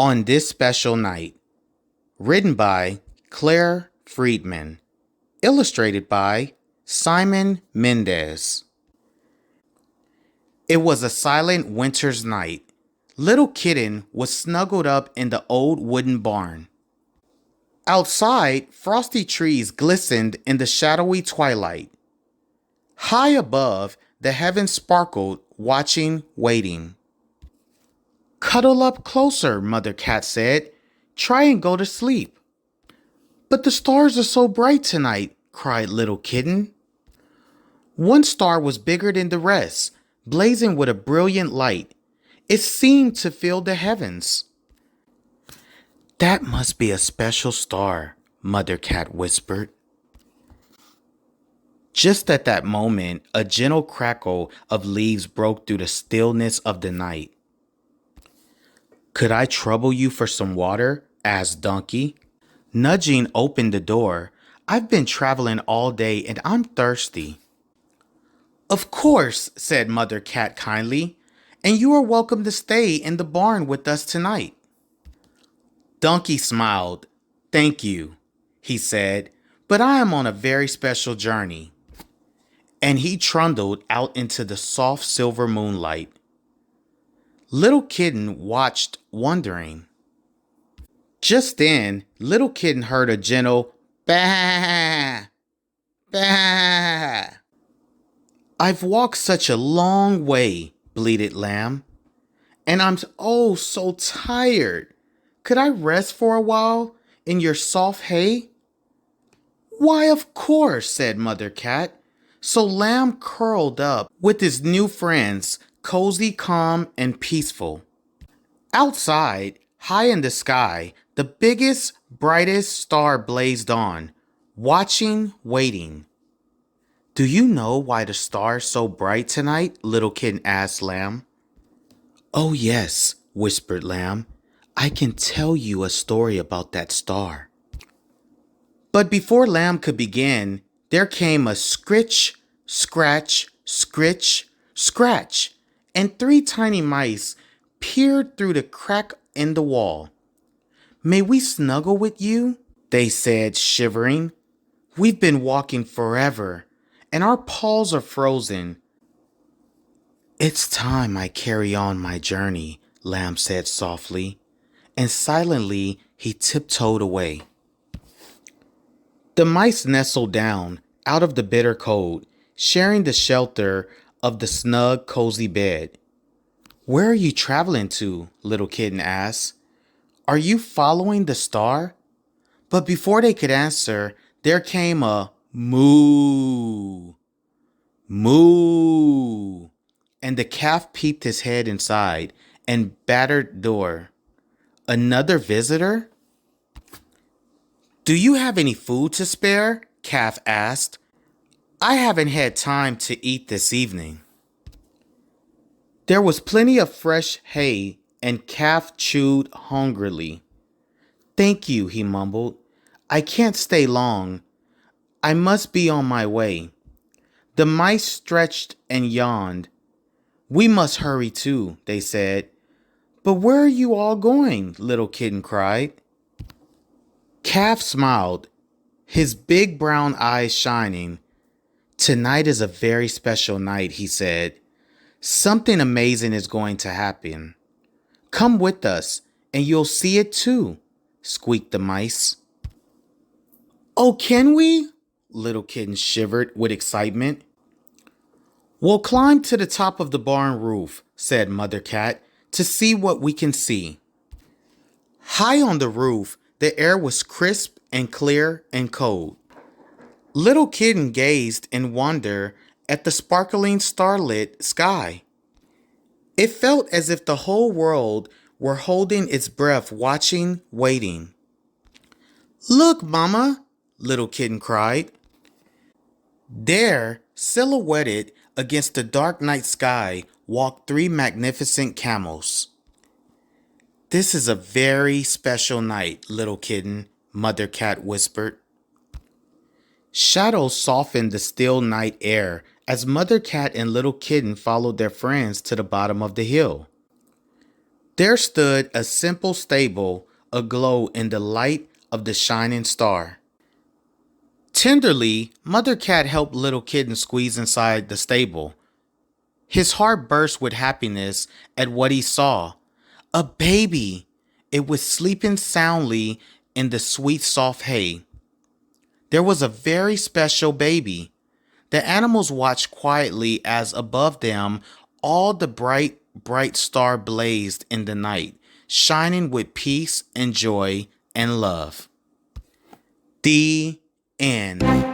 On This Special Night. Written by Claire Friedman. Illustrated by Simon Mendez. It was a silent winter's night. Little Kitten was snuggled up in the old wooden barn. Outside, frosty trees glistened in the shadowy twilight. High above, the heavens sparkled, watching, waiting. "Cuddle up closer," Mother Cat said. "Try and go to sleep." "But the stars are so bright tonight," cried Little Kitten. One star was bigger than the rest, blazing with a brilliant light. It seemed to fill the heavens. "That must be a special star," Mother Cat whispered. Just at that moment, a gentle crackle of leaves broke through the stillness of the night. "Could I trouble you for some water?" asked Donkey. Nudging opened the door. "I've been traveling all day and I'm thirsty." "Of course," said Mother Cat kindly, "and you are welcome to stay in the barn with us tonight." Donkey smiled. "Thank you," he said, "but I am on a very special journey." And he trundled out into the soft silver moonlight. Little Kitten watched, wondering. Just then, Little Kitten heard a gentle "Bah! Bah!" "I've walked such a long way," bleated Lamb, "and I'm oh so tired. Could I rest for a while in your soft hay?" "Why, of course," said Mother Cat. So Lamb curled up with his new friends, cozy, calm, and peaceful. Outside, high in the sky, the biggest, brightest star blazed on, watching, waiting. "Do you know why the star's so bright tonight?" Little Kitten asked Lamb. "Oh yes," whispered Lamb. "I can tell you a story about that star." But before Lamb could begin, there came a scritch, scratch, scritch, scratch, and 3 tiny mice peered through the crack in the wall. "May we snuggle with you?" they said, shivering. "We've been walking forever, and our paws are frozen." "It's time I carry on my journey," Lamb said softly, and silently he tiptoed away. The mice nestled down out of the bitter cold, sharing the shelter of the snug, cozy bed. "Where are you traveling to?" Little Kitten asked. "Are you following the star?" But before they could answer, there came a moo, moo, and the calf peeped his head inside and battered door. "Another visitor?" "Do you have any food to spare?" Calf asked. "I haven't had time to eat this evening." There was plenty of fresh hay, and Calf chewed hungrily. "Thank you," he mumbled. "I can't stay long. I must be on my way." The mice stretched and yawned. "We must hurry too," they said. "But where are you all going?" Little Kitten cried. Calf smiled, his big brown eyes shining. "Tonight is a very special night," he said. "Something amazing is going to happen. Come with us, and you'll see it too," squeaked the mice. "Oh, can we?" Little Kitten shivered with excitement. "We'll climb to the top of the barn roof," said Mother Cat, "to see what we can see." High on the roof, the air was crisp and clear and cold. Little Kitten gazed in wonder at the sparkling starlit sky. It felt as if the whole world were holding its breath, watching, waiting. "Look, Mama!" Little Kitten cried. There, silhouetted against the dark night sky, walked 3 magnificent camels. "This is a very special night, Little Kitten," Mother Cat whispered. Shadows softened the still night air as Mother Cat and Little Kitten followed their friends to the bottom of the hill. There stood a simple stable aglow in the light of the shining star. Tenderly, Mother Cat helped Little Kitten squeeze inside the stable. His heart burst with happiness at what he saw. A baby! It was sleeping soundly in the sweet soft hay. There was a very special baby. The animals watched quietly as above them all the bright star blazed in the night, shining with peace and joy and love. The end.